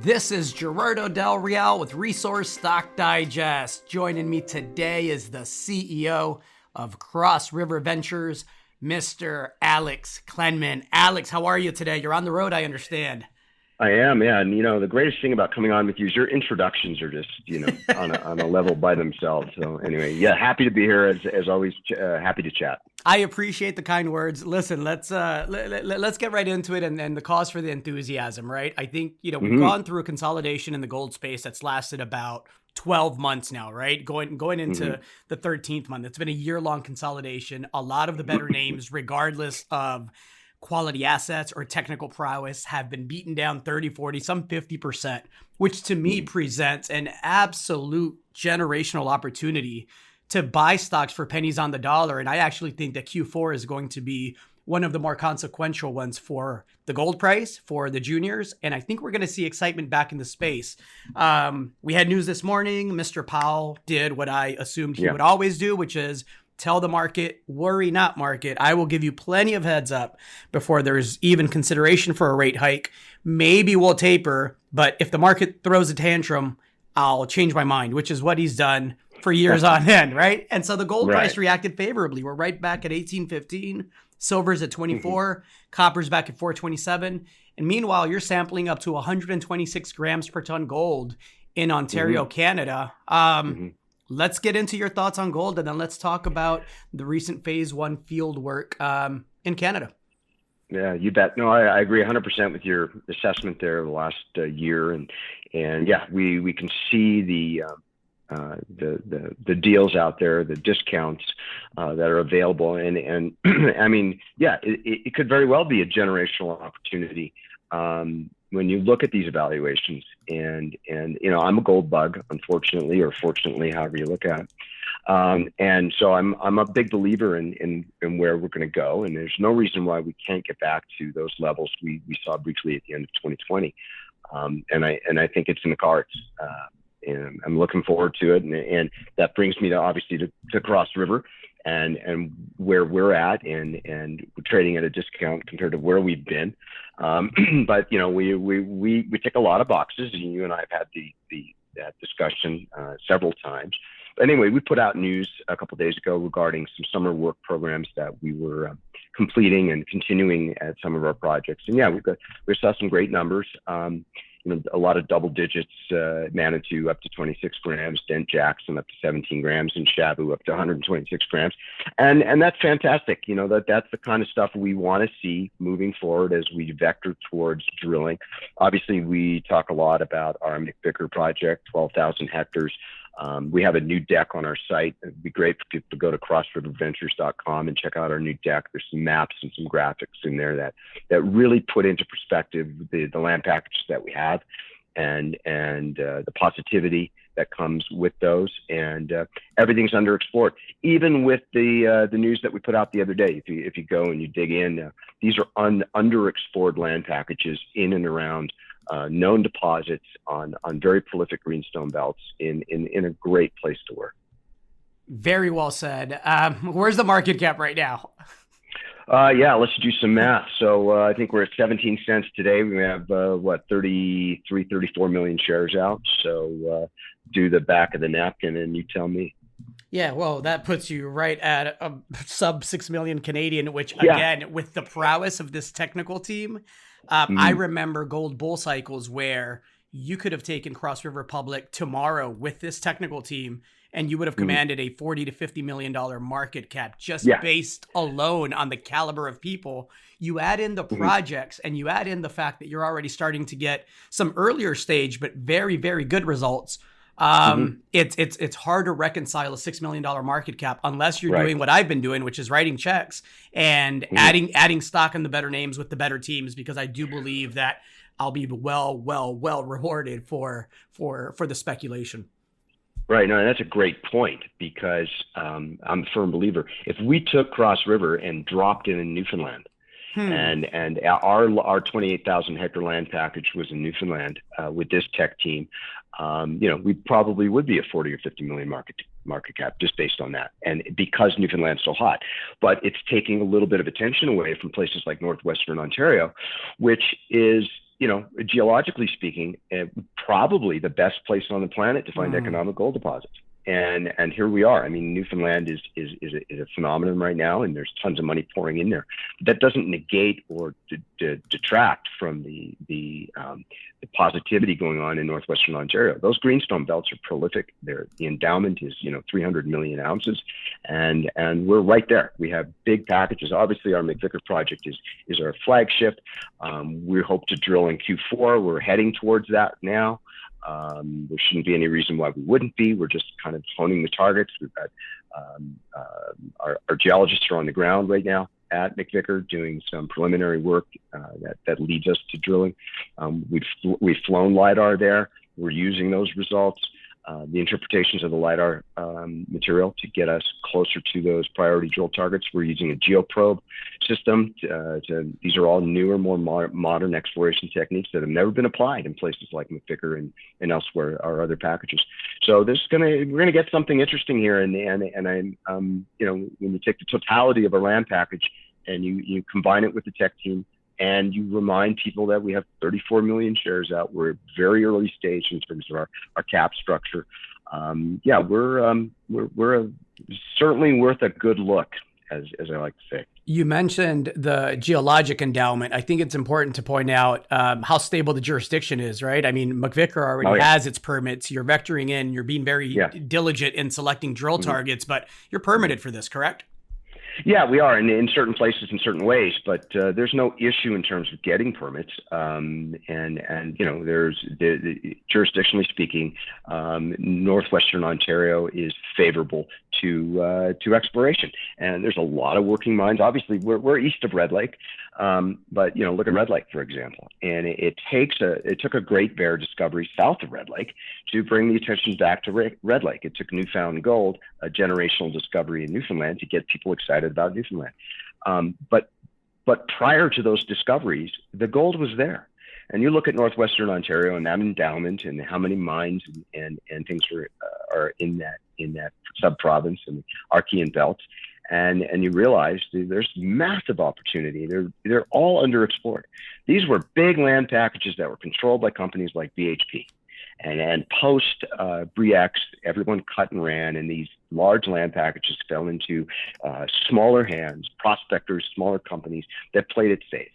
This is Gerardo Del Real with Resource Stock Digest. Joining me today is the CEO of Cross River Ventures, Mr. Alex Klenman. Alex, how are you today? You're on the road, I understand. I am, yeah. And the greatest thing about coming on with you is your introductions are just, on a level by themselves. So anyway, yeah, happy to be here as always. Happy to chat. I appreciate the kind words. Listen, let's get right into it and the cause for the enthusiasm, right? I think, we've gone through a consolidation in the gold space that's lasted about 12 months now, right? Going into the 13th month. It's been a year-long consolidation. A lot of the better names, regardless of quality assets or technical prowess, have been beaten down 30, 40, some 50%, which to me presents an absolute generational opportunity to buy stocks for pennies on the dollar. And I actually think that Q4 is going to be one of the more consequential ones for the gold price, for the juniors. And I think we're going to see excitement back in the space. We had news this morning. Mr. Powell did what I assumed he would always do, which is tell the market, worry not market. I will give you plenty of heads up before there's even consideration for a rate hike. Maybe we'll taper, but if the market throws a tantrum, I'll change my mind, which is what he's done for years on end, right? And so the gold price reacted favorably. We're right back at 18.15. Silver's at 24. Copper's back at 427. And meanwhile, you're sampling up to 126 grams per ton gold in Ontario, Canada. Let's get into your thoughts on gold, and then let's talk about the recent phase one field work in Canada. Yeah, you bet. No, I agree 100% with your assessment there of the last year. And yeah, we can see the deals out there, the discounts that are available. And I mean, yeah, it could very well be a generational opportunity. When you look at these evaluations, and I'm a gold bug, unfortunately, or fortunately, however you look at it. And so I'm a big believer in where we're going to go, and there's no reason why we can't get back to those levels we saw briefly at the end of 2020. And I think it's in the cards. And I'm looking forward to it, and that brings me to obviously to Cross River and where we're at, and we're trading at a discount compared to where we've been. But we tick a lot of boxes, and you and I have had that discussion several times. But anyway, we put out news a couple of days ago regarding some summer work programs that we were completing and continuing at some of our projects. And yeah, we saw some great numbers. A lot of double digits, Manitou up to 26 grams, Dent Jackson up to 17 grams, and Shabu up to 126 grams. And that's fantastic. That's the kind of stuff we want to see moving forward as we vector towards drilling. Obviously, we talk a lot about our McVicker project, 12,000 hectares. We have a new deck on our site. It'd be great for people to go to crossriverventures.com and check out our new deck. There's some maps and some graphics in there that really put into perspective the land packages that we have and the positivity that comes with those. And everything's underexplored. Even with the news that we put out the other day, if you go and you dig in, these are underexplored land packages in and around known deposits on very prolific greenstone belts in a great place to work. Very well said. Where's the market cap right now? Yeah, let's do some math. So I think we're at 17 cents today. We have 34 million shares out. So do the back of the napkin and you tell me. Yeah, well, that puts you right at a sub 6 million Canadian, which again, with the prowess of this technical team, I remember gold bull cycles where you could have taken Cross River public tomorrow with this technical team, and you would have commanded a $40 to $50 million market cap just based alone on the caliber of people. You add in the projects, and you add in the fact that you're already starting to get some earlier stage, but very, very good results. It's hard to reconcile a $6 million market cap unless you're doing what I've been doing, which is writing checks and adding stock in the better names with the better teams, because I do believe that I'll be well rewarded for the speculation. Right. No, that's a great point, because I'm a firm believer. If we took Cross River and dropped it in Newfoundland, and our 28,000 hectare land package was in Newfoundland with this tech team, we probably would be a 40 or 50 million market cap just based on that. And because Newfoundland's so hot, but it's taking a little bit of attention away from places like Northwestern Ontario, which is geologically speaking, probably the best place on the planet to find economic gold deposits. And here we are. I mean, Newfoundland is a phenomenon right now, and there's tons of money pouring in there. But that doesn't negate or detract from the positivity going on in northwestern Ontario. Those greenstone belts are prolific. The endowment is 300 million ounces, and we're right there. We have big packages. Obviously, our McVicker project is our flagship. We hope to drill in Q4. We're heading towards that now. There shouldn't be any reason why we wouldn't be. We're just kind of honing the targets. We've got our geologists are on the ground right now at McVicker doing some preliminary work that leads us to drilling. We've flown LiDAR there. We're using those results, the interpretations of the LiDAR material to get us closer to those priority drill targets. We're using a geoprobe system. These are all newer, more modern exploration techniques that have never been applied in places like McVicker and elsewhere, our other packages. So we're gonna get something interesting here. And I'm when you take the totality of our land package and you combine it with the tech team, and you remind people that we have 34 million shares out. We're at very early stage in terms of our cap structure. We're certainly worth a good look, as I like to say. You mentioned the geologic endowment. I think it's important to point out how stable the jurisdiction is, right? I mean, McVicker already has its permits. You're vectoring in. You're being very diligent in selecting drill targets, but you're permitted for this, correct? Yeah, we are in certain places in certain ways, but there's no issue in terms of getting permits. And there's jurisdictionally speaking, northwestern Ontario is favorable to exploration, and there's a lot of working mines. Obviously, we're east of Red Lake, but look at Red Lake, for example, and it took a Great Bear discovery south of Red Lake to bring the attention back to Red Lake. It took Newfound Gold, a generational discovery in Newfoundland, to get people excited about Newfoundland. But prior to those discoveries, the gold was there. And you look at northwestern Ontario and that endowment and how many mines and things are in that sub-province and Archean belt, and you realize there's massive opportunity. They're all underexplored. These were big land packages that were controlled by companies like BHP. And post Bre-X, everyone cut and ran, and these large land packages fell into smaller hands, prospectors, smaller companies that played it safe.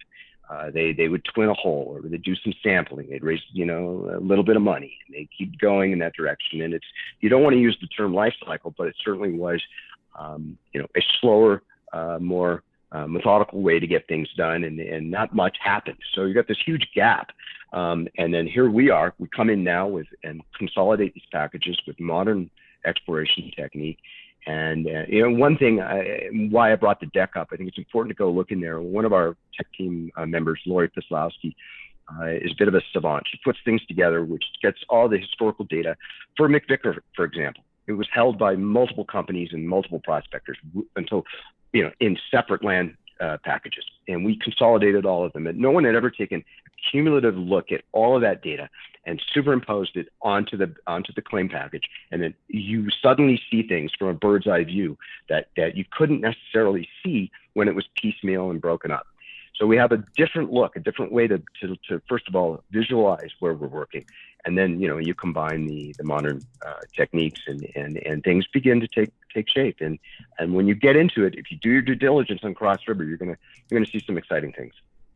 They would twin a hole, or they'd do some sampling. They'd raise a little bit of money, and they keep going in that direction. And you don't want to use the term life cycle, but it certainly was a slower, more methodical way to get things done, and not much happened. So you got this huge gap. And then here we are. We come in now and consolidate these packages with modern exploration technique. And one thing why I brought the deck up, I think it's important to go look in there. One of our tech team members, Lori Pislowski, is a bit of a savant. She puts things together, which gets all the historical data for McVicker, for example. It was held by multiple companies and multiple prospectors until, in separate land packages, and we consolidated all of them. And no one had ever taken a cumulative look at all of that data and superimposed it onto the claim package. And then you suddenly see things from a bird's eye view that you couldn't necessarily see when it was piecemeal and broken up. So we have a different look, a different way to first of all visualize where we're working, and then you combine the modern techniques and things begin to take shape. And when you get into it, if you do your due diligence on Cross River, you're gonna see some exciting things.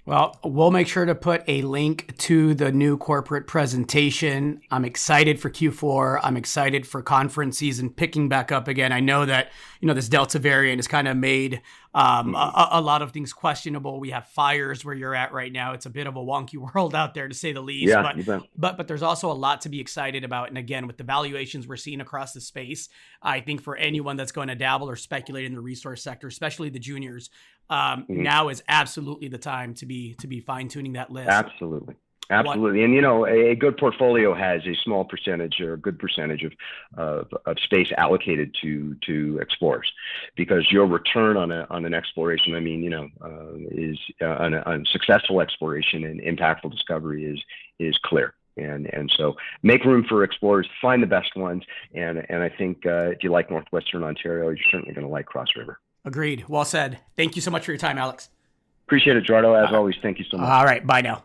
Well, we'll make sure to put a link to the new corporate presentation. I'm excited for Q4. I'm excited for conference season picking back up again. I know that, this Delta variant has kind of made a lot of things questionable. We have fires where you're at right now. It's a bit of a wonky world out there, to say the least. Yeah, but there's also a lot to be excited about. And again, with the valuations we're seeing across the space, I think for anyone that's going to dabble or speculate in the resource sector, especially the juniors, now is absolutely the time to be fine-tuning that list. Absolutely. And a good portfolio has a small percentage or a good percentage of space allocated to explorers, because your return on an exploration, is on a successful exploration and impactful discovery is clear. And so make room for explorers, find the best ones. And I think if you like northwestern Ontario, you're certainly going to like Cross River. Agreed. Well said. Thank you so much for your time, Alex. Appreciate it, Gerardo. As always, thank you so much. All right. Bye now.